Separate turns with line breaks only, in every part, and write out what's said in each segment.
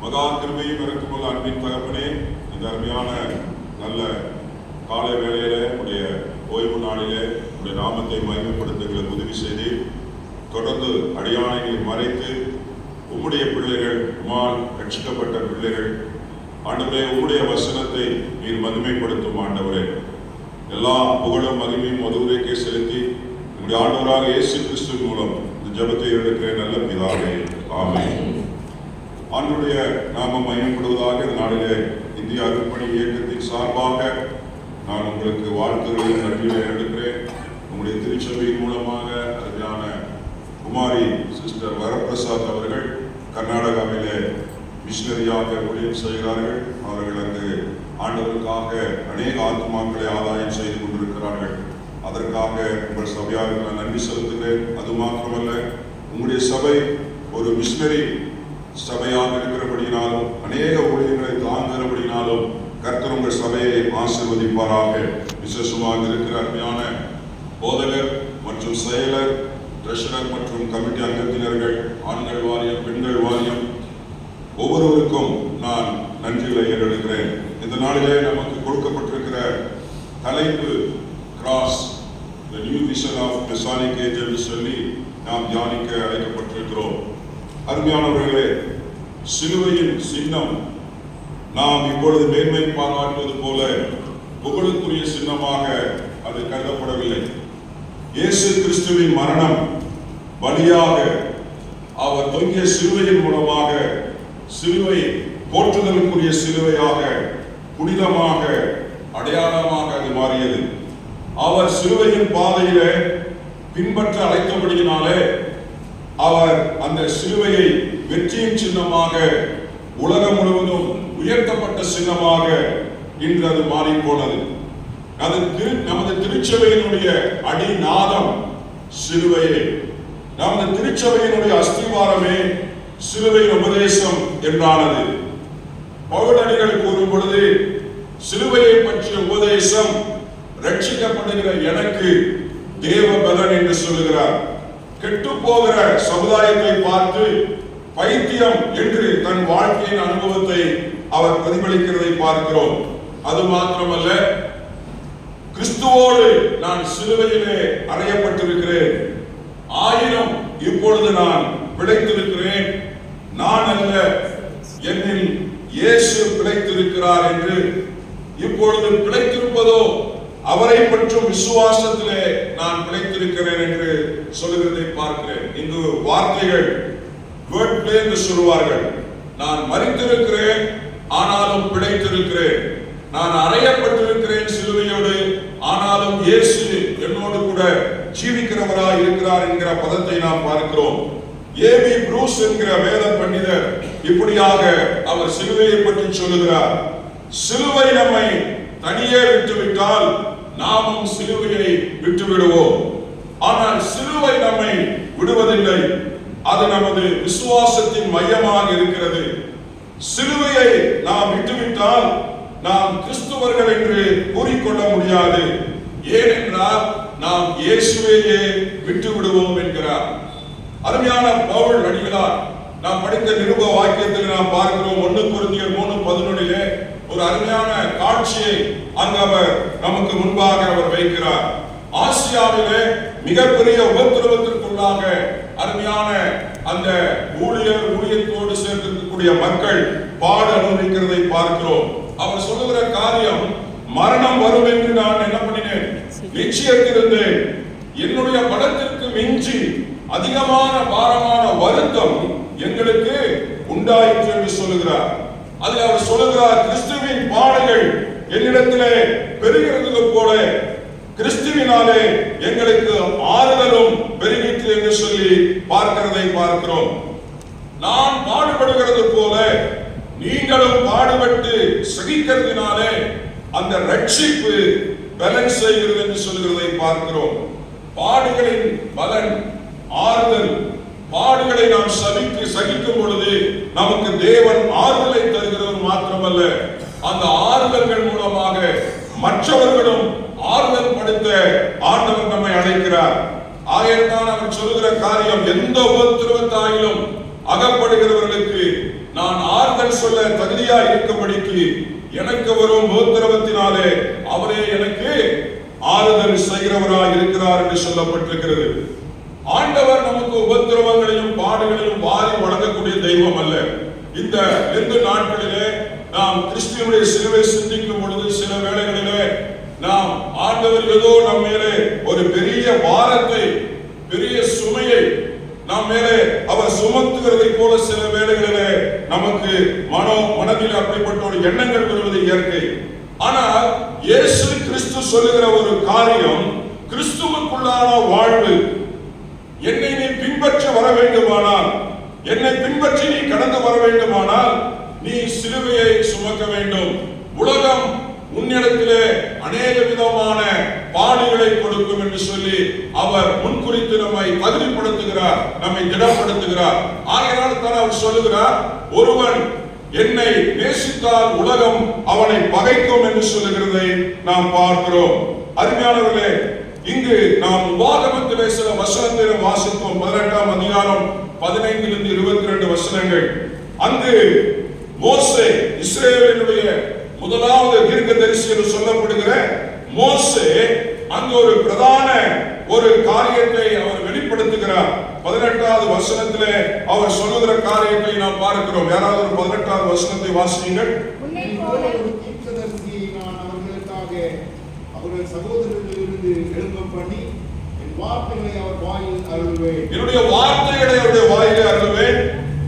மகா கிருபையும் இறக்குமுள்ள அன்பின் தகப்பனே, இந்த அருமையான நல்ல காலை வேளையிலே உடைய ஓய்வு நாளிலே உடைய நாமத்தை மகிமைப்படுத்துங்களுக்கு உதவி செய்து தொடர்ந்து அடியானை நீர் மறைத்து உம்முடைய பிள்ளைகள் உம்மால் ரட்சிக்கப்பட்ட பிள்ளைகள் ஆண்டவரே உம்முடைய வசனத்தை நீர் மகிமைப்படுத்தும் ஆண்டவரே. எல்லா புகழும் மகிமையும் மதுரைக்கே செலுத்தி உங்களுடைய ஆண்டவராக இயேசு கிறிஸ்து மூலம் இந்த ஜெபத்தை எடுக்கிற நல்ல பிதாவே, ஆமென். ஆண்டவருடைய நாமம் மகிமைப்படுவதாக. இந்த நாளிலே இந்திய அருட்பணி இயக்கத்தின் சார்பாக நான் உங்களுக்கு வாழ்த்துக்களை நன்றியை எடுக்கிறேன். உங்களுடைய திருச்சபையின் மூலமாக அருமையான குமாரி சிஸ்டர் வரப்பிரசாத் அவர்கள் கர்நாடகாவிலே மிஷனரியாக ஊழியம் செய்கிறார்கள். அவர்கள் அங்கு ஆண்டவருக்காக அநேக ஆத்மாக்களை ஆதாயம் செய்து கொண்டிருக்கிறார்கள். அதற்காக உங்கள் சபையாருக்கு நான் நன்றி செலுத்துகிறேன். அது மாத்திரமல்ல, உங்களுடைய சபை ஒரு மிஷனரி சபையாக இருக்கிறபடினாலும் அநேக ஊழியர்களை தாங்குகிறபடினாலும் கர்த்தர் உங்கள் சபையை ஆசீர்வதிப்பாராக. விசேஷமாக இருக்கிற அருமையான போதகர் மற்றும் செயலர், ட்ரெஷரர் மற்றும் கமிட்டி அங்கத்தினர்கள், ஆண்கள் வாரியம், பெண்கள் வாரியம், ஒவ்வொருவருக்கும் நான் நன்றிகளை ஏறெடுக்கிறேன். இந்த நாளிலே நமக்கு கொடுக்கப்பட்டிருக்கிற தலைப்பு cross, the new vision of messianic age என்று சொல்லி நாம் தியானிக்க அழைக்கப்பட்டிருக்கிறோம். அருமையானவர்களே, சிலுவையின் சின்னம் நாம் இப்பொழுது மேன்மை பாராட்டுவது போல புகழுக்குரிய சின்னமாக அது கருதப்படவில்லை. இயேசு கிறிஸ்துவின் மரணம் பலியாக அவர் தொங்கிய சிலுவையின் மூலமாக சிலுவை போற்றுதலுக்குரிய சிலுவையாக, புனிதமாக, அடையாளமாக அது மாறியது. அவர் சிலுவையின் பாதையிலே பின்பற்ற அழைத்தபடியினாலே அவர் அந்த சிலுவையை வெற்றியின் சின்னமாக, உலகம் முழுவதும் உயர்த்தப்பட்ட சின்னமாக இன்று அது மாறிப்போனது. அது நமது திருச்சபையினுடைய அடிநாதம் சிலுவையே. நமது திருச்சபையினுடைய அஸ்திவாரமே சிலுவை உபதேசம் என்றானது. பவுலடிகள் கூறும் பொழுது சிலுவையை பற்றிய உபதேசம் ரட்சிக்கப்படுகிற எனக்கு தேவ பலன் என்று சொல்லுகிறார். கெட்டு போகிற சமுதாயத்தை பார்த்து பைத்தியம் என்று தன் வாழ்க்கையின் அனுபவத்தை அவர் பிரதிபலிக்கிறதை பார்க்கிறோம். அது மாத்திரமல்ல, கிறிஸ்துவோடு நான் சிலுவையிலே அறையப்பட்டிருக்கிறேன், ஆயினும் இப்பொழுது நான் பிழைத்திருக்கிறேன், நான் அல்ல என்னில் இயேசு பிழைத்திருக்கிறார் என்று, இப்பொழுது பிழைத்திருப்பதோ அவரை பற்றும் விசுவாசத்திலே நான் பிழைத்திருக்கிறேன் என்று சொல்லுகிறதை பார்க்கிறேன். இங்கு வார்த்தைகள் வேர்ட் பிளே என்று சொல்வார்கள். நான் மரித்திருக்கிறேன் ஆனாலும் பிழைத்திருக்கிறேன், நான் அறையப்பட்டிருக்கிறேன் சிலுவையோடு, ஆனாலும் இயேசு என்னோடு கூட ஜீவிக்கிறவராய் இருக்கிறார் என்கிற பதத்தை நாம் பார்க்கிறோம். ஏபி ப்ரூஸ் என்கிற வேத பண்டிதர் இப்படியாக அவர் சிலுவையை பற்றி சொல்லுகிறார். சிலுவை நம்மை தனியே விட்டுவிட்டால் நாமும் சிலுவையை விட்டு விடுவோம். ஆனால் சிலுவை நம்மை விடுவதில்லை, அது நமது விசுவாசத்தின் மையமாக இருக்கிறது. சிலுவையை நாம் விட்டுவிட்டால் நாம் கிறிஸ்துவர்கள் என்று கூறிக்கொள்ள முடியாது. ஏனென்றால் நாம் இயேசுவையே விட்டு விடுவோம் என்கிறார் அருமையான பவுல் அடிகளார். நாம் படித்த நிருப வாக்கியத்தில் நாம் பார்க்கிறோம். 1 கொரிந்தியர் 3:11 ஒரு அருமையான காட்சியை அங்கு அவர் நமக்கு முன்பாக அவர் வைக்கிறார். ஆசியாவிலே மிகப்பெரிய உபத்திரவத்திற்குள்ளாக அருமையான அந்த ஊழியத்தோடு சேர்ந்திருக்கக்கூடிய மக்கள் பாட அனுபவிக்கிறதை பார்க்கிறோம். அவர் சொல்லுகிற காரியம், மரணம் வரும் என்று நான் என்ன பண்ணினேன், நிச்சயத்திலிருந்தேன். என்னுடைய பலத்திற்கு மிஞ்சி அதிகமான பாரமான வருத்தம் எங்களுக்கு உண்டாயிற்று என்று சொல்லுகிறார். அதில் அவர் சொல்லுகிறார், கிறிஸ்துவின் பாடுகள் என்னிடத்திலே பெருகிறது போல கிறிஸ்துவினாலே எங்களுக்கு ஆறுதலும் பெருகிற்று என்று சொல்லி பார்க்கிறதை பார்க்கிறோம். நான் பாடுபடுகிறது போல நீங்களும் பாடுபட்டு சகிக்கிறதுனாலே அந்த ரட்சிப்பு பலன் செய்கிறது என்று சொல்லுகிறதை பார்க்கிறோம். பாடுகளின் பலன் ஆறுதல். பாடுகளை நாம் சகிக்கும் பொழுது நமக்கு தேவன் ஆறுதலை தருகிறது மாத்திரமல்ல, அந்த ஆறுதல்கள் மூலமாக மற்றவர்களும் ஆறுதல் படுத்த ஆண்டவர் நம்மை அழைக்கிறார். ஆகையால் அவர் சொல்லுகிற காரியம், எந்த உபத்திரவத்தாயிலும் அகப்படுகிறவர்களுக்கு நான் ஆறுதல் ஆறுதல் சொல்ல தகுதியா இருக்கும்படிக்கு எனக்கு வரும் உபத்திரவத்தினாலே அவரே எனக்கு ஆறுதல் செய்கிறவராய் இருக்கிறார் என்று சொல்லப்பட்டிருக்கிறது. ஆண்டவர் நமக்கு உபத்திரவங்களையும் பாடுகளையும் வாரி வழங்கக்கூடிய தெய்வம் அல்ல. இந்த 2 நாட்களிலே நாம் கிறிஸ்துவினுடைய சிலுவை சிந்திக்கும் பொழுது சில வேளைகளிலே நாம் ஆண்டவர் ஏதோ நம் மேலே ஒரு பெரிய பாரத்தை, பெரிய சுமையை நம் மேலே அவர் சுமத்துகிறதை போல சில வேளைகளிலே நமக்கு மனதில் அப்படிப்பட்ட ஒரு எண்ணங்கள் வருவது இயற்கை. ஆனால் இயேசு கிறிஸ்து சொல்லுகிற ஒரு காரியம், கிறிஸ்துவுக்குள்ளான வாழ்வு. என்னை நீ பின்பற்ற வர வேண்டுமானால், என்னை பின்பற்றி நீ கடந்து வர வேண்டுமானால் நீ சிலுவையை சுமக்க வேண்டும். உலகம் உன்னிடத்திலே அநேக விதமான பாடுகளை கொடுக்கும் என்று சொல்லி அவர் முன்குறித்து நம்மை தகுதிப்படுத்துகிறார், நம்மை திடப்படுத்துகிறார். ஆகையால் தான் அவர் சொல்லுகிறார், ஒருவன் என்னை நேசித்தால் உலகம் அவனை பகைக்கும் என்று சொல்லுகிறதை நாம் பார்க்கிறோம். அருமையானவர்களே, இங்கு நாம் உபாகமத்திலே சில வசனத்தை வாசித்தோம். 18ஆம் அதிகாரம் 15 to 22 வசனங்கள். அங்கு மோசே, இஸ்ரவேலினுடைய முதலாவது தீர்க்கதரிசி என்று சொல்லப்படுகிற மோசே, அங்கு ஒரு பிரதான ஒரு காரியத்தை அவர் வெளிப்படுத்துகிறார். 18வது வசனத்திலே அவர் சொல்லுகிற காரியத்தை நாம் பார்க்கிறோம். யாராவது ஒரு 18வது வசனத்தை வாசியுங்கள். அவர்கள் சகோதரர்களிலிருந்து எழும்ப பண்ணி என் வார்த்தைகளை அவர் வாயில் அருள்வேன், என்னுடைய வார்த்தைகளை அவருடைய வாயிலே அருள்வேன்.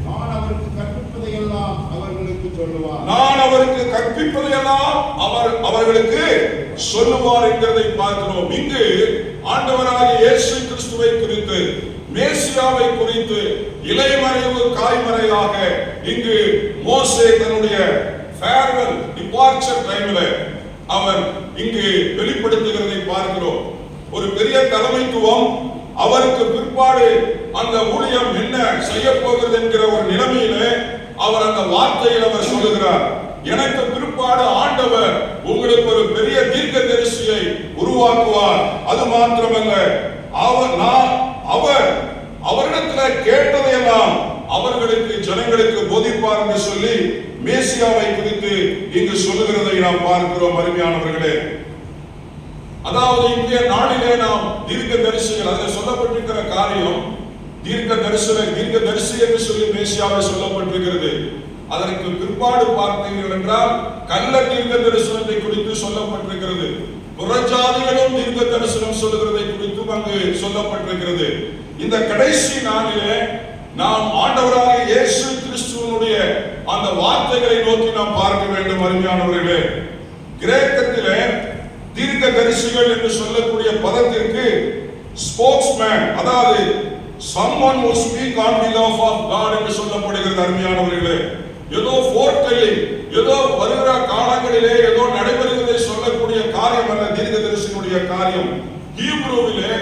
நான் அவருக்கு கற்பிப்பதையெல்லாம் அவர்களுக்கு சொல்லுவார், நான் அவருக்கு கற்பிப்பதையெல்லாம் அவர் அவர்களுக்கு சொல்லுவார் என்கிறதை பார்க்கிறோம். இங்கு ஆண்டவராகிய இயேசு கிறிஸ்துவை குறித்து, மேசியாவை குறித்து இலைமறைவு காய்மறையாக இங்கு மோசே தன்னுடைய ஃபேர்வெல் டிபார்ச்சர் டைம்ல அவர் இங்கு வெளிப்படுத்துகிறதை பார்க்கிறோம். ஒரு பெரிய தலைமைத்துவம், அவருக்கு பிற்பாடு அந்த ஊழியம் என்ன செய்ய போகிறது என்கிற ஒரு நிலைமையிலே அவர் அந்த வார்த்தையில் அவர் சொல்லுகிறார், எனக்கு பிற்பாடு ஆண்டவர் உங்களுக்கு ஒரு பெரிய தீர்க்கதரிசியை உருவாக்குவார். அது மாத்திரமல்ல, அவர் அவரிடத்தில் கேட்டதையெல்லாம் அவர்களுக்கு ஜனங்களுக்கு போதிப்பார் என்று சொல்லி மேசியாவை குறித்து இங்கு சொல்லுகிறதை நாம் பார்க்கிறோம். அருமையானவர்களே, அதாவது இன்றைய நாளிலே நாம் தீர்க்கதரிசிகள், அதில் சொல்லப்பட்டிருக்கிற காரியம் தீர்க்கதரிசி என்று சொல்லி மேசியாவை சொல்லப்பட்டிருக்கிறது. அதற்கு பிற்பாடு பார்த்தீர்கள் என்றால் கள்ள தீர்க்க தரிசனத்தை குறித்து சொல்லப்பட்டிருக்கிறது. புறஜாதிகளும் தீர்க்க தரிசனம் சொல்லுகிறதை குறித்தும் அங்கு சொல்லப்பட்டிருக்கிறது. இந்த கடைசி நாளிலே நாம் ஆண்டவராகிய இயேசு கிறிஸ்துவினுடைய அந்த வார்த்தைகளை நோக்கி நாம் பார்க்க வேண்டும். அருமையானவர்களே, கிரேக்கத்திலே தீர்க்கதரிசிகள் என்று சொல்லக்கூடிய பதத்திற்கு ஸ்போக்ஸ்மேன், அதாவது someone who speak on behalf of God என்று சொல்லப்படுகிறது. அருமையானவர்களே, ஏதோ ஃபோர்டெல்லிங், ஏதோ வருகிற காலங்களிலே ஏதோ நடைபெறுவதை சொல்லக்கூடிய காரியம் அல்ல தீர்க்கதரிசியினுடைய காரியம். ஹீப்ரூவிலே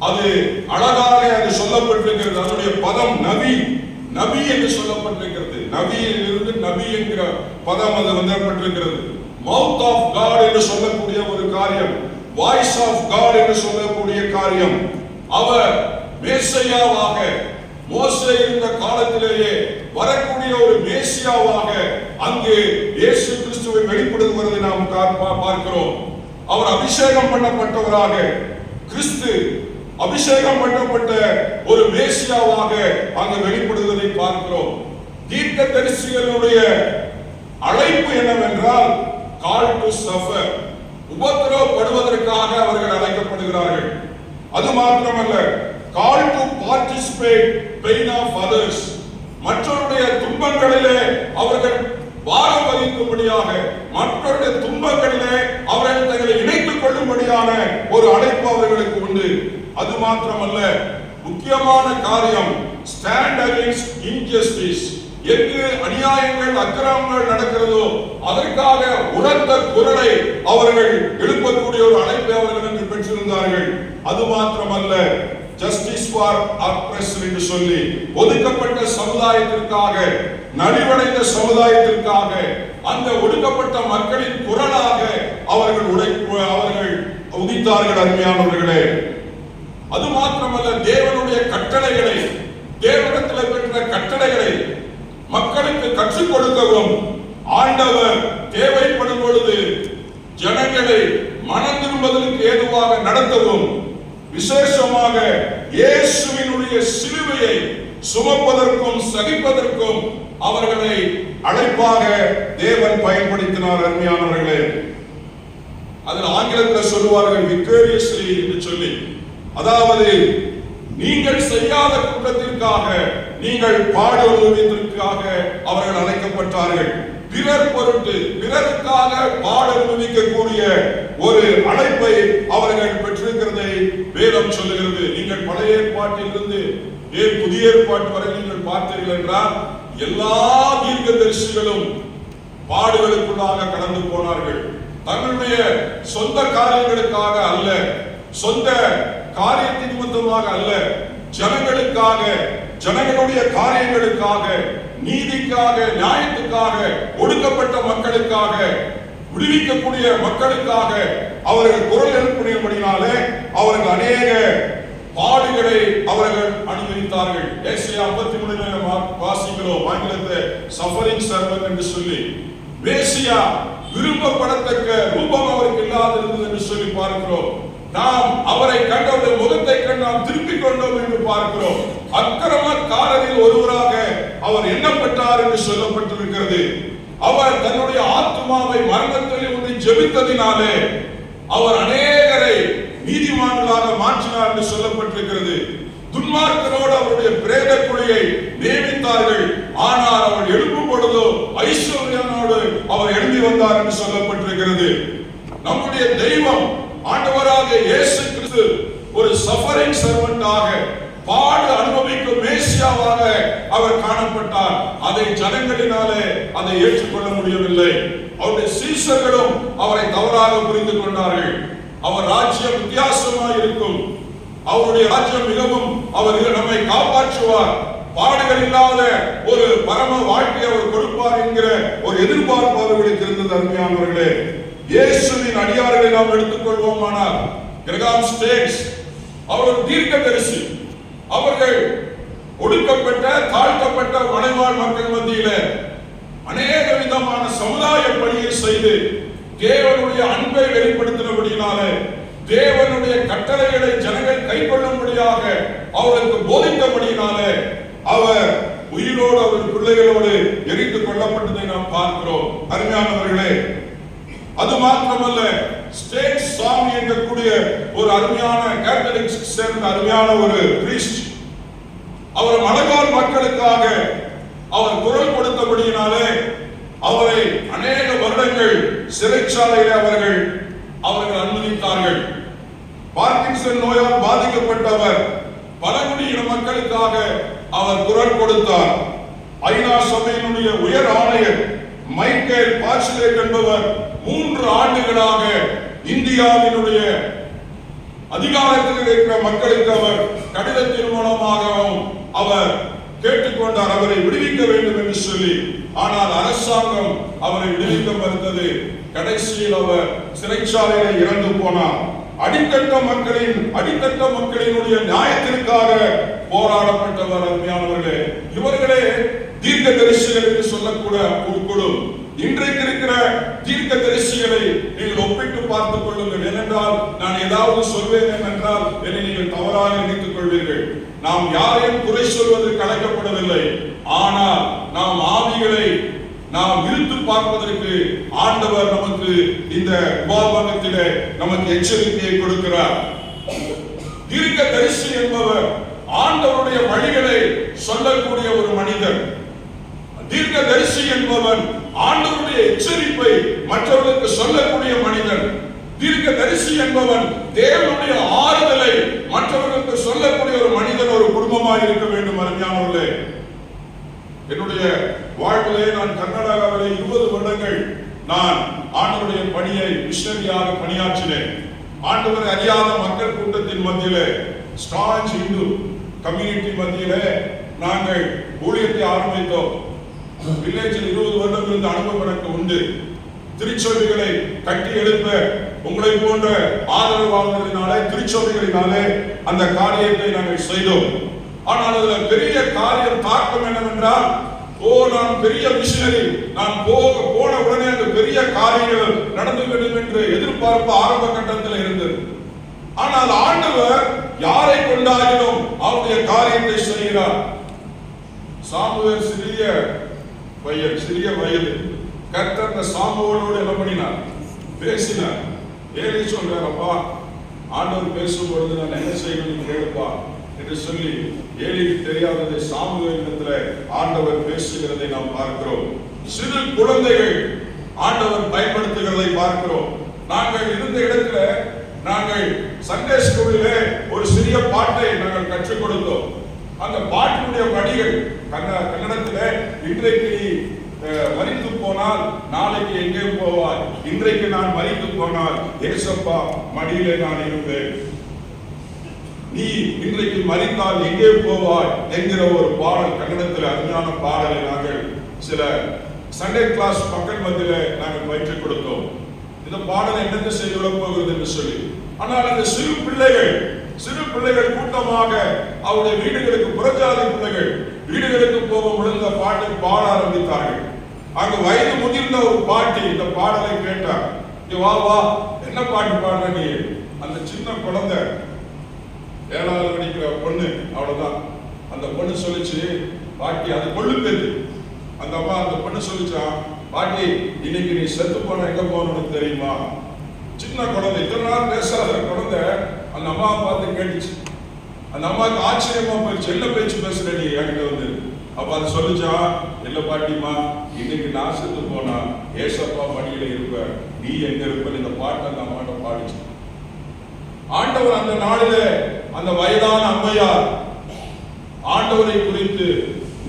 அது அழகாக அது சொல்லப்பட்டிருக்கிறது. அதனுடைய பதம் நபி என்று சொல்லப்பட்டிருக்கிறது. நபியில் இருந்து நபி என்கிற பதம் அது வந்தப்பட்டிருக்கிறது. மவுத் ஆஃப் காட் என்று சொல்லக்கூடிய ஒரு காரியம், வாய்ஸ் ஆஃப் காட் என்று சொல்லக்கூடிய காரியம். அவர் மேசியாவாக, மோசே இருந்த காலத்திலேயே வரக்கூடிய ஒரு மேசியாவாக அங்கு இயேசு கிறிஸ்துவை வெளிப்படுத்துவதை நாம் பார்க்கிறோம். அவர் அபிஷேகம் பண்ணப்பட்டவராக, கிறிஸ்து அபிஷேகம் பண்ணப்பட்ட ஒரு மேசியாவாக அங்கு வெளிப்படுவதை பார்க்கிறோம். தீர்க்கதரிசிகளுடைய அழைப்பு என்னவென்றால் கால் டு சஃபர், உபத்திரவப்படுவதற்காக அவர்கள் அழைக்கப்படுகிறார்கள். அது மாத்திரமல்ல, call to participate pain of others, மற்றவருடைய துன்பங்களிலே அவர்கள் பாகம் வகிக்கும்படியாக, மற்றவருடைய துன்பங்களிலே அவர்கள் தங்களை இணைத்துக் கொள்ளும்படியான ஒரு அழைப்பு அவர்களுக்கு உண்டு. அது மாத்திரமல்ல, முக்கியமான காரியம் ஸ்டாண்ட் அகைன்ஸ்ட் இன்ஜஸ்டிஸ். எங்கு அநியாயங்கள் அக்கிரமங்கள் நடக்கிறதோ அதற்காக உரத்த குரலை அவர்கள் எழுப்பக்கூடிய ஒரு அழைப்பை அவர்கள் பெற்றிருந்தார்கள். அது மாத்திரமல்ல, ஜஸ்டிஸ் ஃபார் அப்ரெஸ்ட் என்று சொல்லி ஒதுக்கப்பட்ட சமுதாயத்திற்காக, நலிவடைந்த சமுதாயத்திற்காக, அந்த ஒடுக்கப்பட்ட மக்களின் குரலாக அவர்கள் உதித்தார்கள். அருமையானவர்களே, அது மாத்திரமல்ல, தேவனுடைய கட்டளைகளை, தேவனிடத்தில் பெற்ற கட்டளைகளை மக்களுக்கு கற்றுக் கொடுக்கவும் ஆண்டவர் தேவைப்படும் பொழுது ஜனங்களை மனம் திரும்புவதற்கு ஏதுவாக நடத்தவும் விசேஷமாக இயேசுவினுடைய சிலுவையை சுமப்பதற்கும் சகிப்பதற்கும் அவர்களை அழைப்பாக தேவன் பயன்படுத்தினார். அருமையானவர்களே, அதில் ஆங்கிலத்தில் சொல்லுவார்கள் விக்டோரியஸ்லி என்று சொல்லி, அதாவது நீங்கள் செய்யாத குற்றத்திற்காக நீங்கள் பாடு அனுபவித்ததற்காக அவர்கள் அழைக்கப்பட்டார்கள். பிறர் பொருட்டு பிறருக்காக பாடு அனுபவிக்கக்கூடிய ஒரு அழைப்பை அவர்கள் பெற்றிருக்கிறதை வேதம் சொல்லுகிறது. நீங்கள் பழைய ஏற்பாட்டிலிருந்து புதிய ஏற்பாட்டு வரை நீங்கள் பார்த்தீர்கள் என்றால் எல்லா தீர்க்கதரிசிகளும் பாடுகளுக்குள்ளாக கடந்து போனார்கள். தங்களுடைய சொந்த காரியங்களுக்காக அல்ல, சொந்த காரியத்தின் நிமித்தமாக அல்ல, ஜனங்களுக்காக, ஜனங்களுடைய காரியங்களுக்காக, நீதிக்காக, நியாயத்துக்காக, ஒடுக்கப்பட்ட மக்களுக்காக, விடுவிக்கக்கூடிய மக்களுக்காக அவர்கள் குரல் எழுப்பினபடினாலே அவர்கள் அநேக பாடுகளை அவர்கள் அனுபவித்தார்கள். ஏசாயா 53 வாசிக்கிறோம், ஆங்கிலத்தை சஃபரிங் சர்வன்ட் என்று சொல்லி. மேசியா விரும்பப்படத்தக்க ரூபம் அவருக்கு இல்லாதிருந்தது என்று சொல்லி பார்க்கிறோம். நாம் அவரை கண்டவுடைய முகத்தை கண்டு நாம் திருப்பிக் கொண்டோம் என்று பார்க்கிறோம். அக்கிரமக்காரரில் ஒருவராக அவர் எண்ணப்பட்டார் என்று சொல்லப்பட்டிருக்கிறது. அவர் தன்னுடைய ஆத்மாவை மரணத்தில் ஒன்று ஜெபித்ததினாலே அவர் அநேகரை நீதிமான்களாக மாற்றினார் என்று சொல்லப்பட்டிருக்கிறது. துன்மார்க்கரோடு அவருடைய பிரேத குழியை நியமித்தார்கள். ஆனால் அவர் எழுப்பும் பொழுதோ ஐஸ்வர்யனோடு அவர் எழுதி வந்தார் என்று சொல்லப்பட்டிருக்கிறது. நம்முடைய தெய்வம் ஆண்டவராக இயேசு கிறிஸ்து ஒரு சஃபரிங் சர்வன்டாக, பாடு அனுபவிக்கும் மேசியாவாக அவர் காணப்பட்டார். அதை ஜனங்களினாலே அதை ஏற்றுக்கொள்ள முடியவில்லை. அவருடைய சீஷர்களும் அவரை தவறாக புரிந்து கொண்டார்கள். அவர் ராஜ்யம் வித்தியாசமாக இருக்கும், அவருடைய ராஜ்யம் மிகவும் அவர் நம்மை காப்பாற்றுவார், பாடுகள் இல்லாத ஒரு பரம வாழ்க்கை அவர் கொடுப்பார் என்கிற ஒரு எதிர்பார்ப்பு அவர்களுக்கு இருந்தது. அருமையானவர்களே, இயேசுவின் அடியார்களை நாம் எடுத்துக்கொள்வோமானால் கிரகாம் ஸ்டேக்ஸ் அவர் தீர்க்கதரிசி. அவர்கள் ஒடுக்கப்பட்ட தாழ்த்தப்பட்ட மலைவாழ் மக்கள் மத்தியில அநேக விதமான சமுதாய பணியை செய்து தேவனுடைய அன்பை வெளிப்படுத்தினபடினாலே, தேவனுடைய கட்டளைகளை ஜனங்கள் கைக்கொள்ளும்படியாக அவருக்கு போதித்தபடினாலே அவர் உயிரோடு அவர் பிள்ளைகளோடு எரித்துக் கொள்ளப்பட்டதை நாம் பார்க்கிறோம். அருமையானவர்களே, அது மாத்திரமல்ல, ஸ்டேட் சாமி என்கூடிய ஒரு அருமையான கேத்தலிக் சேர்ந்த அருமையான ஒரு பிரிஸ்ட், அவர் மலைவாழ் மக்களுக்காக அவர் குரல் கொடுத்தபடியினாலே அவரை அநேக வருடங்கள் சிறைச்சாலையில் அவர்கள் அனுமதித்தார்கள். பார்க்கின்சன் நோயால் பாதிக்கப்பட்டவர் பழங்குடியின மக்களுக்காக அவர் குரல் கொடுத்தார். ஐநா சபையினுடைய உயர் ஆணையர் மைக்கேல் பாச்லேட் என்பவர் 3 ஆண்டுகளாக இந்தியாவினுடைய அதிகாரத்தில் இருக்கிற மக்களுக்கு அவர் கடிதத்தின் மூலமாகவும் அவர் கேட்டுக்கொண்டார், அவரை விடுவிக்க வேண்டும் என்று சொல்லி. ஆனால் அரசாங்கம் அவரை விடுவிக்க மறுத்தது. கடைசியில் அவர் சிறைச்சாலையில் இறந்து போனார். அடித்தட்ட மக்களினுடைய நியாயத்திற்காக போராடப்பட்டவர். அருமையானவர்களே, இவர்களே தீர்க்க தரிசிகள் என்று சொல்லக்கூடும். இன்றைக்கு இருக்கிற தீர்க்க தரிசிகளை நீங்கள் ஒப்பிட்டு பார்த்துக் கொள்ளுங்கள். ஏனென்றால் நான் ஏதாவது சொல்வேன் என்றால் என்னை நீங்கள் தவறாக நினைத்துக் கொள்வீர்கள். நாம் யாரையும் குறை சொல்வதற்கு அழைக்கப்படவில்லை. ஆனால் நாம் ஆவிகளை நாம் விருத்து பார்ப்பதற்கு ஆண்டவர் நமக்கு இந்த உபாகமத்திலே நமக்கு எச்சரிக்கையை கொடுக்கிறார். தீர்க்க தரிசி என்பவர் ஆண்டவருடைய வழிகளை சொல்லக்கூடிய ஒரு மனிதர். தீர்க்க தரிசி என்பவன் ஆண்டவருடைய எச்சரிப்பை மற்றவர்களுக்கு சொல்லக்கூடிய மனிதன். தீர்க்க தரிசி என்பவன் தேவனுடைய ஆறுதலை மற்றவர்களுக்கு சொல்லக்கூடிய ஒரு மனிதன், ஒரு குடும்பமாக இருக்க வேண்டும். அருமையானவர்களே, என்னுடைய வாழ்விலே நான் கர்நாடகாவிலே 20 வருடங்கள் நான் ஆண்டவருடைய பணியை மிஷனரியாக பணியாற்றினேன். ஆண்டவரை அறியாத மக்கள் கூட்டத்தின் மத்தியிலே, ஸ்டான்ச் இந்து கம்யூனிட்டி மத்தியிலே நாங்கள் ஊழியத்தை ஆரம்பித்தோம். வில்லேஜில் 20 வருடங்கள் இருந்த அனுபவம் எனக்கு உண்டு. திருச்சபைகளை கட்டி எழுப்ப உங்களை போன்ற ஆதரவாளர்களினாலே, திருச்சபைகளினாலே அந்த காரியத்தை நாங்கள் செய்தோம். ஆனால் அதுல பெரிய காரியம் தாக்கம் என்னவென்றால், நான் பெரிய மிஷனரி, நான் போன உடனே அந்த பெரிய காரியங்கள் நடந்து வேண்டும் என்று எதிர்பார்ப்பு ஆரம்ப கட்டத்தில் இருந்தது. ஆனால் ஆண்டவர் யாரை கொண்டாயினும் அவருடைய காரியத்தை செய்கிறார். சாமுவேல் சிறிய வயது. கர்த்தர் அந்த சாமுவேலோடு என்ன பண்ணினார்? பேசினார். ஏலி சொல்றார், அப்பா ஆண்டவர் பேசும்பொழுது நான் என்ன செய்யணும் கேளுப்பா என்று சொல்லி ஏலிக்கு தெரியாததை சாமுவேலிடத்தில் ஆண்டவர் பேசுகிறதை நாம் பார்க்கிறோம். சிறு குழந்தைகள் ஆண்டவர் பயன்படுத்துகிறதை பார்க்கிறோம். நாங்கள் இருந்த இடத்துல நாங்கள் சண்டே ஸ்கூலிலே ஒரு சிறிய பாட்டை நாங்கள் கற்றுக் கொடுத்தோம். அந்த பாட்டினுடைய வரிகள் கன்னடத்திலே, இன்றைக்கு மரித்து போனால் நாளைக்கு எங்கே போவாய், இன்றைக்கு நான் மரித்து போனால் ஏசப்பா மடியிலே நான் இருப்பேன், நீ இன்றைக்கு மரித்தால் எங்கே போவாய் என்கிற ஒரு பாடல், கன்னடத்தில் அருமையான பாடலை நாங்கள் சில சண்டே கிளாஸ் மக்கள் மத்தியிலே நாங்கள் பயிற்றுக் கொடுத்தோம். இந்த பாடல் என்னென்ன செய்ய போகிறது என்று சொல்லி. ஆனால் அந்த சிறு பிள்ளைகள் கூட்டமாக அவருடைய வீடுகளுக்கு, புறஜாதி பிள்ளைகள் வீடுகளுக்கு போகும் பொழுது இந்த பாட்டை பாட ஆரம்பித்தார்கள். அங்கு வயது முதிர்ந்த ஒரு பாட்டி இந்த பாடலை கேட்டார். வா வா, என்ன பாட்டு பாடுற நீ? அந்த சின்ன குழந்தை 7வது படிக்கிற பொண்ணு, அவ்வளவுதான். அந்த பொண்ணு சொல்லிச்சு, பாட்டி அது கொள்ளு பேரு. அந்த அம்மா அந்த பொண்ணு சொல்லிச்சா, பாட்டி இன்னைக்கு நீ செத்து போன எங்க போகணும்னு தெரியுமா? சின்ன குழந்தை, இத்தனை நாள் பேசாத குழந்தை அந்த அம்மாவை பார்த்து கேட்டுச்சு. அந்த அம்மாவுக்கு ஆச்சரியமா போயிடுச்சு, என்ன பேச்சு பேசுற நீ என்கிட்ட வந்து. அப்ப அது சொல்லிச்சா, இல்ல பாட்டிமா, இன்னைக்கு நான் செத்து போனா ஏசப்பா மடியில இருப்ப, நீ எங்க இருப்ப? இந்த பாட்டு அந்த அம்மாட்ட பாடிச்சு. ஆண்டவர் அந்த நாளில அந்த வயதான அம்மையார் ஆண்டவரை குறித்து,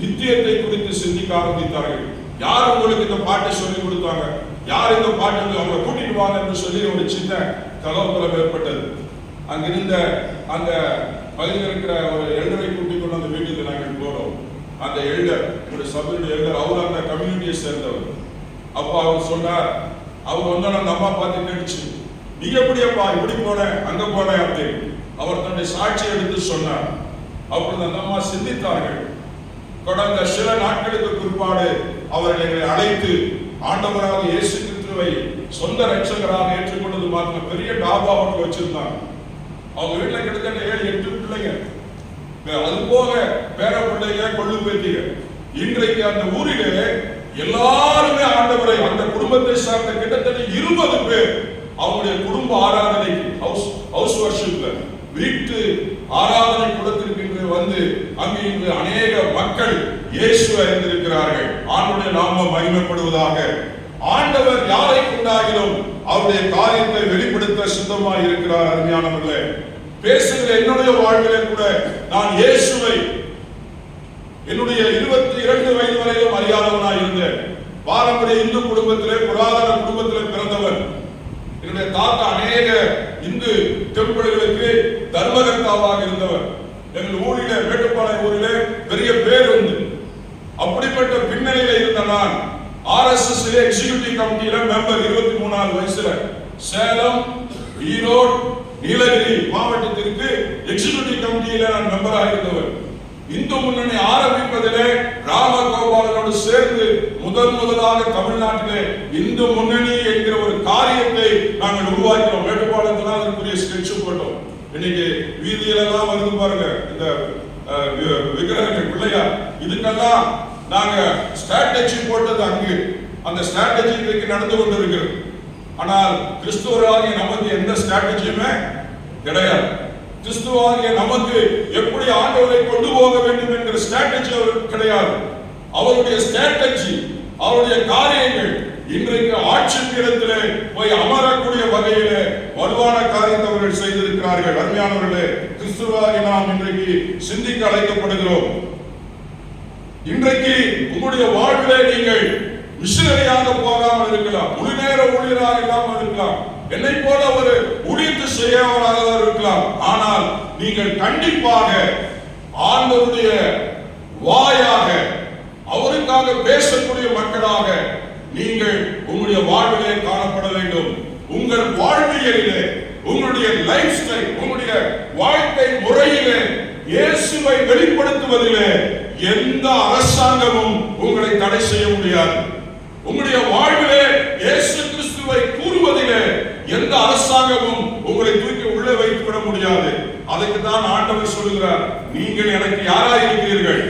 நித்தியத்தை குறித்து சிந்திக்க ஆரம்பித்தார்கள். யார் உங்களுக்கு இந்த பாட்டை சொல்லி கொடுத்தாங்க? யார் இந்த பாட்டுக்கு அவங்களை கூட்டிட்டு வாங்க என்று சொல்லி ஒரு சின்ன கலவரம் ஏற்பட்டது. அங்கிருந்த அந்த பகுதியில் இருக்கிற ஒரு எல்டரை கூட்டிக் கொண்டு அந்த வீட்டுக்கு நாங்கள் போறோம். அந்த எல்டர், என்னுடைய சபையுடைய எல்டர், அவர் அந்த கம்யூனிட்டியை சேர்ந்தவர். அப்போ அவர் சொன்னார், அவர் வந்து அந்த அம்மா பார்த்து கேட்டுச்சு, நீ எப்படியப்பா இப்படி போன அங்க போன அப்படின்னு அவர் தன்னுடைய சாட்சியை எடுத்து சொன்னார். அப்பொழுது அந்த அம்மா சிந்தித்தார்கள். கடந்த சில நாட்களுக்கு பிற்பாடு அவர்களை அழைத்து ஆண்டவராக இயேசு கிறிஸ்துவை சொந்த ரட்சகராக ஏற்றுக்கொண்டது மாத்திரம் பெரிய டாபா அவர்கள் வச்சிருந்தாங்க. அவங்க வீட்டுல கிட்டத்தட்ட 7-8 பிள்ளைங்க, அது போக பேர பிள்ளைங்க, கொள்ளு பேத்திங்க. இன்றைக்கு அந்த ஊரிலே எல்லாருமே ஆண்டவரை, அந்த குடும்பத்தை சார்ந்த கிட்டத்தட்ட 20 பேர் அவங்களுடைய குடும்ப ஆராதனைக்கு, ஹவுஸ் வர்ஷிப்ல, வீட்டு ஆராதனை கூடத்திற்கு வந்து அங்கு இன்று அநேக மக்கள் இயேசுவை அறிந்திருக்கிறார்கள். ஆண்டவருடைய நாமம் மகிமைப்படுவதாக. ஆண்டவர் யாரை கொண்டாகிலும் அவருடைய காரியத்தை வெளிப்படுத்த சித்தமாய் இருக்கிறார். அருமையானவர்களே, பேசுகிற என்னுடைய வாழ்விலே கூட நான் இயேசுவை என்னுடைய 22 வயது வரையிலும் அறியாதவனாய் இருந்தேன். பாரம்பரிய இந்து குடும்பத்திலே, புராதன குடும்பத்திலே பிறந்தவன். என்னுடைய தாத்தா அநேக இந்து டெம்பிள்களுக்கு தர்மகர்த்தாவாக இருந்தவர். எங்கள் ஊரிலே, மேட்டுப்பாளையம் ஊரிலே பெரிய பேர் உண்டு. அப்படிப்பட்ட பின்னணியில இருந்த நான் RSS எக்ஸிகியூட்டிவ் கமிட்டியில மெம்பர் 23வது வயசுல சேலம், ஈரோடு, நீலகிரி மாவட்டத்திற்கு எக்ஸிகியூட்டிவ் கமிட்டியில நான் மெம்பராக இருந்தவர். இந்து முன்னணி ஆரம்பிப்பதிலே ராமகோபாலனோடு சேர்ந்து முதலாக தமிழ்நாட்டிலே இந்து முன்னணி என்கிற ஒரு காரியத்தை நாங்கள் உருவாக்கினோம். மேட்டுப்பாளையத்தில் அதற்குரிய ஸ்கெட்ச் போட்டோம். இன்னைக்கு வீதியிலெல்லாம் வந்து பாருங்க இந்த விக்கிரகங்கள், பிள்ளையார், இதுக்கெல்லாம் நாங்க ஸ்ட்ராட்டஜி போட்டது அங்கு. அந்த ஸ்ட்ராட்டஜி இன்றைக்கு நடந்து கொண்டிருக்கிறது. ஆனால் கிறிஸ்துவராகிய நமக்கு எந்த ஸ்ட்ராட்டஜியுமே கிடையாது. கிறிஸ்துவாகிய நமக்கு எப்படி ஆண்டவரை கொண்டு போக வேண்டும் என்கிற ஸ்ட்ராட்டஜி அவருக்கு கிடையாது. அவருடைய ஸ்ட்ராட்டஜி, அவருடைய காரியங்கள் இன்றைக்கு ஆட்சி பீடத்திலே போய் அமரக்கூடிய வகையிலே வலுவான காரியத்தை அவர்கள் செய்திருக்கிறார்கள். அருமையானவர்களே, கிறிஸ்துவாகிய நாம் இன்றைக்கு சிந்திக்க அழைக்கப்படுகிறோம். இன்றைக்கு உங்களுடைய வாழ்விலே நீங்கள் மிஷனரியாக போகாமல் இருக்கலாம், முழு நேர ஊழியராக இல்லாமல் இருக்கலாம், என்னை போல ஒரு ஊழியத்தை செய்யவராக இருக்கலாம். ஆனால் நீங்கள் கண்டிப்பாக ஆண்டவருடைய வாயாக, அவருக்காக பேசக்கூடிய மக்களாக நீங்கள் உங்களுடைய வாழ்விலே காணப்பட வேண்டும். உங்கள் வாழ்வியலிலே, உங்களுடைய லைஃப் ஸ்டைல், உங்களுடைய வாழ்க்கை முறையிலே இயேசுவை வெளிப்படுத்துவதிலே எந்த அரசாங்கமும் உங்களை தடை செய்ய முடியாது. உங்களுடைய வாழ்விலே இயேசு கிறிஸ்துவை கூறுவதிலே எந்த அரசாங்கமும் உங்களை தூக்கி உள்ளே வைத்து விட முடியாது. அதுக்கு தான் ஆண்டவர் சொல்கிறார், நீங்கள் எனக்கு யாராய் இருக்கிறீர்கள்?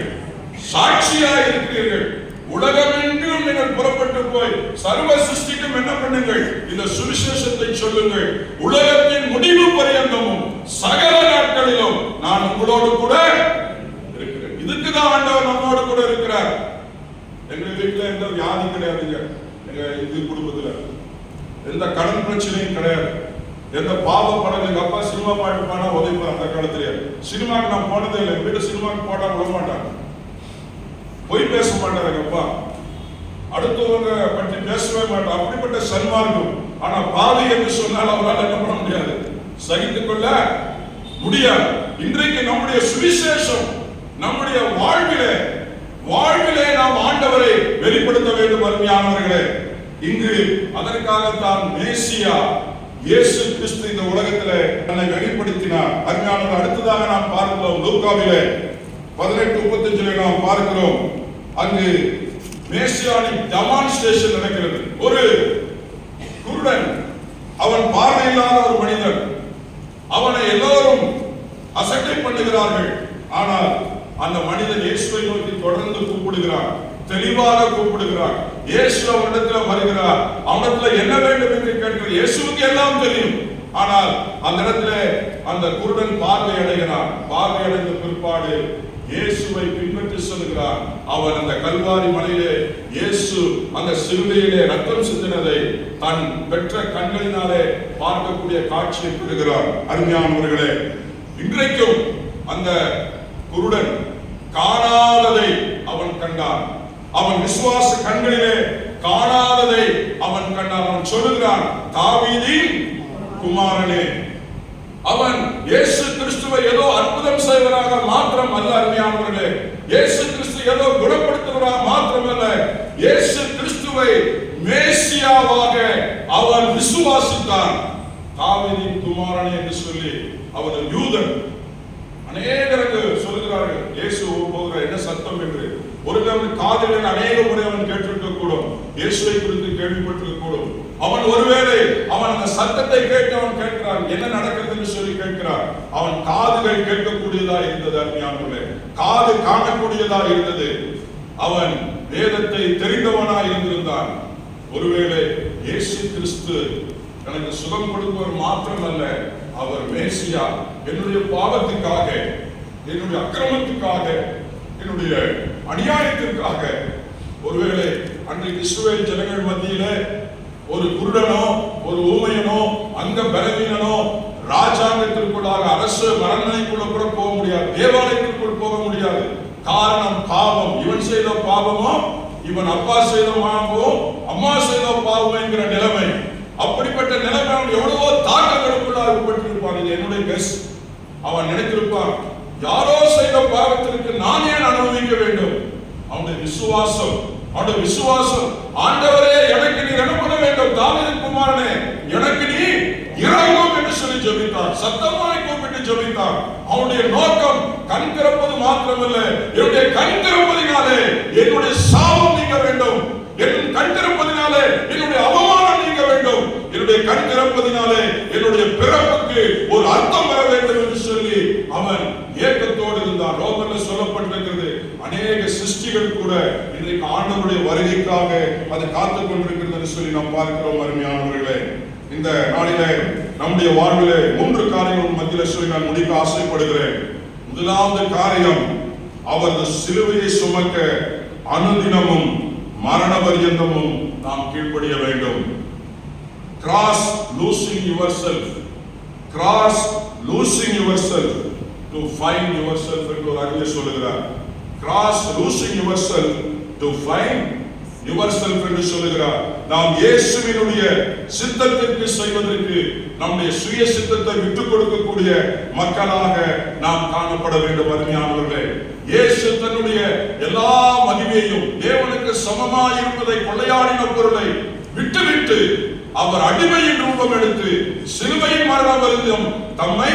சாட்சியாய் இருக்கிறீர்கள். உலகமெங்கும் நீங்கள் புறப்பட்டு போய் சர்வ சிருஷ்டிக்கும் என்ன பண்ணுங்கள்? இந்த சுவிசேஷத்தை சொல்லுங்கள். உலகத்தின் முடிவு பரியந்தமும் சகல நாட்களிலும் நான் உங்களோடு கூட இருக்கிறேன். இதுக்கு தான் ஆண்டவர் நம்மோடு கூட இருக்கிறார். எங்க வீட்டுல எந்த வியாதி கிடையாதுங்க. எங்க இந்து குடும்பத்துல எந்த கடன் பிரச்சனையும் கிடையாது. எந்த பாவ படம். எங்க அப்பா சினிமா பாட்டு பாடா உதவிப்பார். அந்த காலத்திலேயே சினிமாக்கு நான் போனதே இல்லை. வீட்டு சினிமாக்கு போட்டா விட மாட்டாங்க. பொய் பேச மாட்டார் எங்க அப்பா. அடுத்தவங்க பற்றி பேசவே மாட்டார். அப்படிப்பட்ட சன்மார்க்கம். ஆனா பாவி என்று சொன்னால் அவரால் என்ன பண்ண முடியாது, சகித்துக் கொள்ள முடியாது. இன்றைக்கு நம்முடைய சுவிசேஷம் நம்முடைய வாழ்விலே நாம் ஆண்டவரை வெளிப்படுத்த வேண்டும். அருமையானவர்களே, இங்கு அதற்காகத்தான் மேசியா இயேசு கிறிஸ்து இந்த உலகத்திலே தன்னை வெளிப்படுத்தினார். அருமையானவர், அடுத்ததாக நாம் பார்க்கிறோம் லூக்காவிலே 18:35 நாம் பார்க்கிறோம். அங்கு மேசியானிக் டெமான்ஸ்ட்ரேஷன் நடக்கிறது. ஒரு குருடன், அவன் பார்வையில்லாத ஒரு மனிதன், அவனை எல்லோரும் அசட்டை பண்ணுகிறார்கள். ஆனால் அந்த மனிதன் இயேசுவை நோக்கி தொடர்ந்து கூப்பிடுகிறார், தெளிவாக கூப்பிடுகிறார். இயேசு அவனிடத்தில் வருகிறார். அவனிடத்தில் என்ன வேண்டும் என்று கேட்கிறார். இயேசுவுக்கு எல்லாம் தெரியும். ஆனால் அந்த இடத்துல அந்த குருடன் பார்வை அடைகிறான். பார்வை அடைந்த பிற்பாடு இயேசுவை பின்பற்றி செல்கிறார். அவன் அந்த கல்வாரி மலையிலே இயேசு அந்த சிலுவையிலே ரத்தம் சிந்தினதை தன் பெற்ற கண்களினாலே பார்க்கக்கூடிய காட்சியை பெறுகிறார். அருமையானவர்களே, இன்றைக்கும் அந்த குருடன் காணாததை அவன் கண்டான். அவன் விசுவாச கண்களிலே காணாததை அவன் கண்டான். அவன் சொல்லுகிறான், தாவீதின் குமாரனே. அவன் இயேசு கிறிஸ்துவை ஏதோ அற்புதம் செய்வராக மாத்திரம் அல்ல. அருமையானவர்களே, இயேசு கிறிஸ்து ஏதோ குணப்படுத்துவராக மாத்திரமல்ல, இயேசு கிறிஸ்துவை மேசியாவாக அவன் விசுவாசித்தான். தாவீதின் குமாரனே என்று சொல்லி அவன் யூதன். அநேகருக்கு சொல்லுகிறார்கள் இயேசு போகிற என்ன சத்தம் என்று. ஒரு காதில் அநேக முறை அவன் கேட்டிருக்க கூடும், இயேசுவை குறித்து கேள்விப்பட்டிருக்க கூடும். அவன் ஒருவேளை அவன் அந்த சத்தத்தை கேட்டு அவன் கேட்கிறான், என்ன நடக்கிறது என்று சொல்லி கேட்கிறான். அவன் காதுகள் கேட்கக்கூடியதா இருந்தது. அருமையானவர்களே, காது காணக்கூடியதா இருந்தது. அவன் வேதத்தை தெரிந்தவனா இருந்திருந்தான். ஒருவேளை இயேசு கிறிஸ்து எனக்கு சுகம் கொடுப்பவர் மாத்திரமல்ல, அவர் மேசியா, என்னுடைய பாவத்துக்காக, என்னுடைய அக்கிரமத்துக்காக, என்னுடைய அநியாயத்திற்காக. ஒருவேளை அன்றைக்கு இஸ்ரவேல் ஜனங்கள் மத்தியிலே ஒரு குருடனோ ஒரு ஊமையனோ அங்க பலவீனனோ ராஜாங்கத்திற்குள்ளாக அரசு அரண்மனைக்குள்ள கூட போக முடியாது, தேவாலயத்திற்குள் போக முடியாது. காரணம் பாவம். இவன் செய்த பாவமோ, இவன் அப்பா செய்த பாவமோ, அம்மா செய்த பாவம் என்கிற நிலைமை. அப்படிப்பட்ட நிலைமை அவன் எவ்வளவோ தாக்கங்களுக்குள்ளாக உட்பட்டிருப்பான். இது என்னுடைய கெஸ். அவன் நினைத்திருப்பான், யாரோ செய்த பாவத்திற்கு நான் ஏன் அனுபவிக்க வேண்டும்? அவனுடைய விசுவாசம், அவனுடைய விசுவாசம், ஆண்டவரே எனக்கு நீ என்ன பண்ண வேண்டும்? தாவீதின் குமாரனே எனக்கு நீ இறங்கும் என்று சொல்லி ஜெபித்தான். சத்தமாய் கூப்பிட்டு ஜெபித்தான். அவனுடைய நோக்கம் கண் திறப்பது மாத்திரமல்ல, என்னுடைய கண் திறப்பதினாலே என்னுடைய சாபம் நீங்க வேண்டும், என் கண் திறப்பதினாலே என்னுடைய அவமானம் நீங்க வேண்டும், என்னுடைய கண் திறப்பதினாலே என்னுடைய பிறப்புக்கு ஒரு அர்த்தம் வர வேண்டும் என்று சொல்லி அவன் ஏக்கத்தோடு இருந்தான். ரோமர்ல சொல்லப்பட்டிருக்கிறது, அநேக சிருஷ்டிகள் கூட இன்றைக்கு ஆண்டவருடைய வருகைக்காக அது காத்துக் கொண்டிருக்கிறது என்று சொல்லி நாம் பார்க்கிறோம். அருமையானவர்களே, இந்த நாளிலே நம்முடைய வாழ்விலே 3 காரியங்கள் மத்தியில சொல்லி நான் முடிக்க ஆசைப்படுகிறேன். முதலாவது காரியம், அவரது சிலுவையை சுமக்க அனுதினமும் மரண பரியந்தமும் நாம் கீழ்ப்படிய வேண்டும். Cross losing yourself, cross losing yourself to find yourself என்று ஒரு அறிஞர் சொல்லுகிறார். Cross losing yourself to find yourself என்று சொல்லுகிறார். நாம் இயேசுவினுடைய சித்தத்திற்கு செய்வதற்கு நம்முடைய சுய சித்தத்தை விட்டுக் கொடுக்கக்கூடிய மக்களாக நாம் காணப்பட வேண்டும். அருமையானவர்களே, இயேசு தன்னுடைய எல்லா மகிமையையும் தேவனுக்கு சமமாய் இருப்பதை கொள்ளையாடின பொருளை விட்டுவிட்டு அவர் அடிமையின் ரூபம் எடுத்து சிலுவையின் மரண பரியந்தம் தம்மை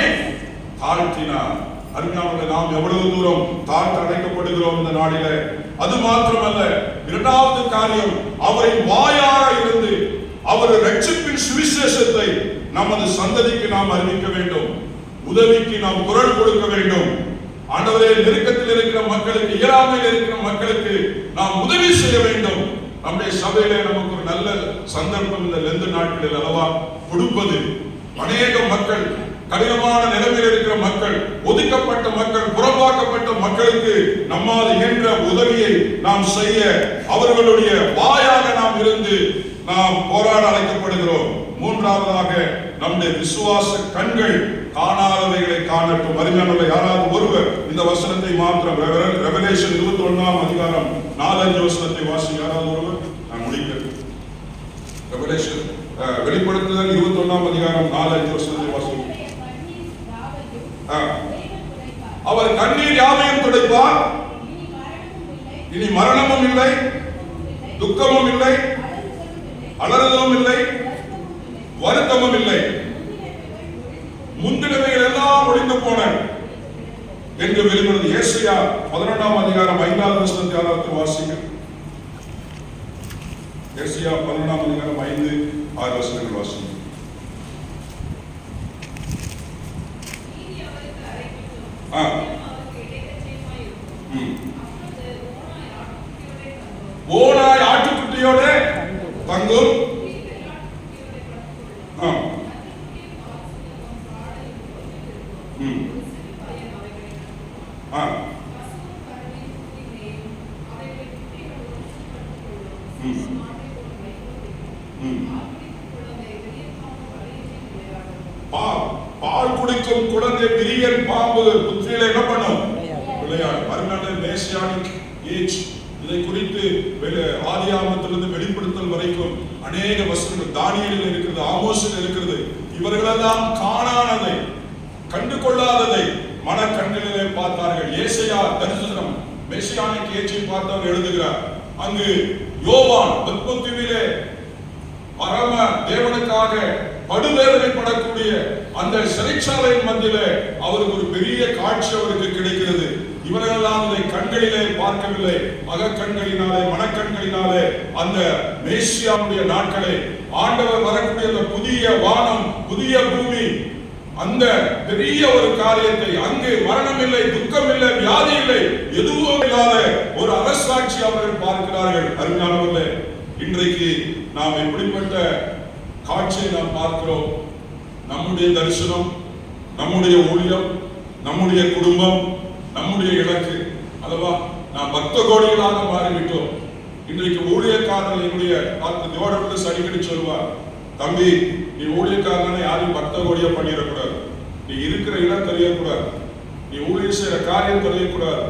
தாழ்த்தினார். அருமையானவர்களே, நாம் எவ்வளவு தூரம் தாழ்த்த அடைக்கப்படுகிறோம் இந்த நாளிலே. அது மாத்திரமல்ல, இரண்டாவது காரியம், அவரின் வாயாக இருந்து அவர் ரட்சிப்பின் சுவிசேஷத்தை நமது சந்ததிக்கு நாம் அறிவிக்க வேண்டும். உதவிக்கு நாம் குரல் கொடுக்க வேண்டும். ஆண்டவரே, நெருக்கத்தில் இருக்கிற மக்களுக்கு, இயலாமையில் இருக்கிற மக்களுக்கு நாம் உதவி செய்ய வேண்டும். நம்முடைய சபையிலே நமக்கு ஒரு நல்ல சந்தர்ப்பம் இந்த லெந்து நாட்களில் அல்லவா கொடுப்பது. அநேக மக்கள், கடினமான நிலைமையில் இருக்கிற மக்கள், ஒதுக்கப்பட்ட மக்கள், புறம்பாக்கப்பட்ட மக்களுக்கு நம்மால் இயன்ற உதவியை நாம் செய்ய அவர்களுடைய வாயாக நாம் இருந்து நாம் போராட அழைக்கப்படுகிறோம். மூன்றாவதாக, நம்முடைய விசுவாச கண்கள் காணாதவைகளை காணட்டும். அருமையானவர்களே, யாராவது ஒருவர் இந்த வசனத்தை மாத்திரம் ரெவலேஷன் 21ஆம் அதிகாரம் 4-5 வசனத்தை வாசி. யாராவது ஒருவர், நான் முடிக்கிறேன். ரெவலேஷன் வெளிப்படுத்துதல் 21ஆம் அதிகாரம் 4-5 வசனத்தை வாசி. அவர் கண்ணீர் யாவையும் துடைப்பார், இனி மரணமும் இல்லை, துக்கமும் இல்லை, அலறுதலும் இல்லை, வருத்தமும் இல்லை, முந்தினவைகள் எல்லாம் ஒழிந்து போன என்று வெளிப்படுது. ஏசாயா 11ஆம் அதிகாரம் 5வது வசனத்தை யாராவது வாசிங்க. ஏசாயா 11ஆம் அதிகாரம் 5-6 வசனங்கள் வாசிங்க. ஓனாய் ஆட்டுக்குட்டியோட தங்கும், பால் குடிக்கும் குழந்தை விரியன் பாம்பு புத்திரியில என்ன பண்ணும்? விளையாடும். அருமையான மேசியானிக் ஏஜ், இதை குறித்து ஆதியாகமத்திலிருந்து வெளிப்படுத்தல் வரைக்கும் அநேக வசனங்கள் தானியேலில் இருக்கிறது, ஆமோஸில் இருக்கிறது. இவர்களெல்லாம் காணாததை, கண்டு கொள்ளாததை மனக்கண்களிலே பார்த்தார்கள். ஏசாயா தரிசனம் மேசியானிக் ஏஜை பார்த்தவர் எழுதுகிறார். அங்கு யோவான் பத்மதீவிலே பரம தேவனுக்காக படுவேதனைப்படக்கூடிய அந்த சிறைச்சாலையின் மத்தியிலே அவருக்கு ஒரு பெரிய காட்சி அவருக்கு கிடைக்கிறது. இவர்களெல்லாம் இதை கண்களிலே பார்க்கவில்லை, அகக்கண்களினாலே, மனக்கண்களினாலே அந்த மேசியாவுடைய நாட்களை, ஆண்டவர் வரக்கூடிய அந்த புதிய வானம், புதிய பூமி, அந்த பெரிய ஒரு காரியத்தை, அங்கு மரணம் இல்லை, துக்கம் இல்லை, வியாதி இல்லை, எதுவும் இல்லாத ஒரு அரசாட்சி அவர்கள் பார்க்கிறார்கள். அருமையானவர்களே, இன்றைக்கு நாம் எப்படிப்பட்ட காட்சியை நாம் பார்க்கிறோம்? நம்முடைய தரிசனம், நம்முடைய ஊழியம், நம்முடைய குடும்பம், நம்முடைய இலக்கு அல்லவா? நாம் பக்த கோடிகளாக மாறிவிட்டோம். இன்றைக்கு ஊழியக்காரர்கள் என்னுடைய தேவடத்தில் அடிக்கடி சொல்வார், தம்பி, நீ ஊழியக்காரனை யாரையும் பக்த கோடியா பண்ணிடக்கூடாது, நீ இருக்கிற இடம் தெரியக்கூடாது, நீ ஊழிய செய்யற காரியம் தெரியக்கூடாது,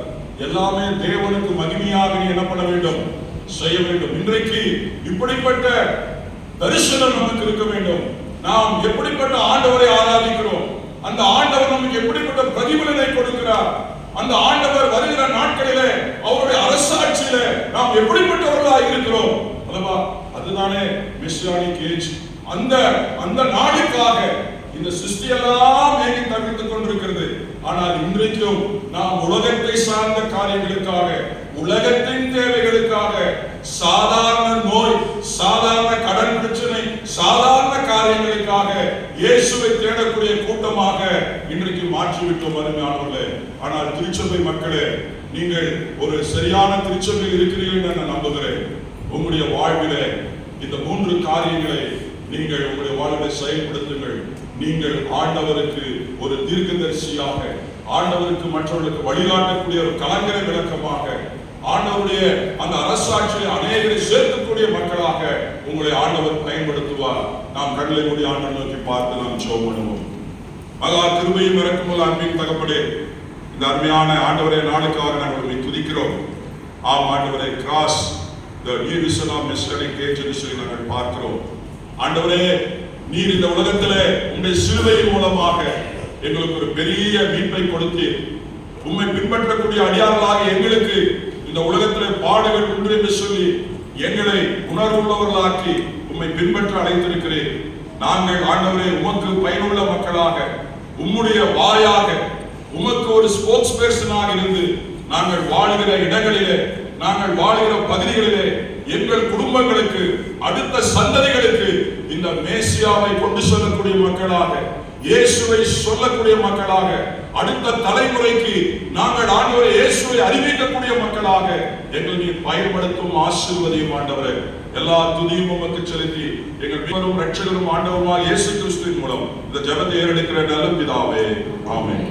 எல்லாமே தேவனுக்கு மகிமையாக நீ என்ன பண்ண வேண்டும்? செய்ய வேண்டும். இன்றைக்கு இப்படிப்பட்ட தரிசனம் நமக்கு இருக்க வேண்டும். நாம் எப்படிப்பட்ட ஆண்டவரை ஆராதிக்கிறோம், அந்த ஆண்டவர் நமக்கு எப்படிப்பட்ட பிரதிபலனை கொடுக்கிறார், அந்த ஆண்டவர் வருகிற நாட்களிலே அவருடைய அரசாட்சியிலே நாம் எப்படிப்பட்டவர்களாக இருக்கிறோம் அல்லவா? அதுதானே மெசியானிக் ஏஜ். அந்த நாளுக்காக இந்த சிருஷ்டியெல்லாம் ஏங்கி தவித்துக் கொண்டிருக்கிறது. ஆனால் இன்றைக்கும் நாம் உலகத்தை சார்ந்த காரியங்களுக்காக, உலகத்தின் தேவைகளுக்காக, சாதாரண நோய், சாதாரண கடன் பிரச்சனை, சாதாரண காரியங்களுக்காக இயேசுவை தேடக்கூடிய கூட்டமாக இன்றைக்கு மாற்றிவிட்டோம். அருமையானவர்களே, ஆனால் திருச்சபை மக்களே, நீங்கள் ஒரு சரியான திருச்சபையில் இருக்கிறீர்கள் என்று நான் நம்புகிறேன். உங்களுடைய வாழ்விலே இந்த 3 காரியங்களை நீங்கள் உங்களுடைய வாழ்வை செயல்படுத்துங்கள். நீங்கள் ஆண்டவருக்கு ஒரு தீர்க்கதரிசியாக, ஆண்டவருக்கு மற்றவர்களுக்கு வழிகாட்டக்கூடிய ஒரு கலங்கர விளக்கமாக, ஆண்டவருடைய அந்த அரசாட்சியை அநேகரை சேர்க்கக்கூடிய மக்களாக உங்களை ஆண்டவர் பயன்படுத்துவார். நாம் கண்களை மூடி ஆண்டவரை நோக்கி பார்த்து நாம் ஜெபம் பண்ணுவோம். மகா கிருபையும் இரக்கமுள்ள அன்பின் தகப்பனே, இந்த அருமையான ஆண்டவரே நாளுக்காக நாங்கள் உங்களை துதிக்கிறோம். ஆம் ஆண்டவரே, cross the new vision of messianic age என்று சொல்லி நாங்கள் பார்க்கிறோம். ஆண்டவரே, நீர் இந்த உலகத்திலே உங்களுடைய சிலுவையின் மூலமாக எங்களுக்கு ஒரு பெரிய மீட்பை கொடுத்தீர். உம்மை பின்பற்றக்கூடிய அடியார்களாக எங்களுக்கு இந்த உலகத்திலே பாடுகள் உண்டு என்று சொல்லி எங்களை உணர்வுள்ளவர்களாக்கி உம்மை பின்பற்ற அழைத்திருக்கிறேன். நாங்கள் ஆண்டவரே உமக்கு பயனுள்ள மக்களாக, உம்முடைய வாயாக உமக்கு ஒரு ஸ்போக்ஸ் பர்சனாக இருந்து நாங்கள் வாழுகிற இடங்களிலே, நாங்கள் வாழுகிற பகுதிகளிலே, எங்கள் குடும்பங்களுக்கு, அடுத்த சந்ததிகளுக்கு இந்த மேசியாவை கொண்டு செல்லக்கூடிய மக்களாக, இயேசுவை சொல்லக்கூடிய மக்களாக, அடுத்த தலைமுறைக்கு நாங்கள் ஆண்டவரை இயேசுவை அறிவிக்கக்கூடிய மக்களாக எங்களை நீர் பயன்படுத்தும் ஆசீர்வதியும் ஆண்டவரே. எல்லா துதியும் உமக்கு செலுத்தி எங்கள் மீட்பரும் இரட்சகரும் ஆண்டவருமாகிய இயேசு கிறிஸ்துவின் மூலம் இந்த ஜெபத்தை ஏறெடுக்கிற நல்ல பிதாவே, ஆமென்.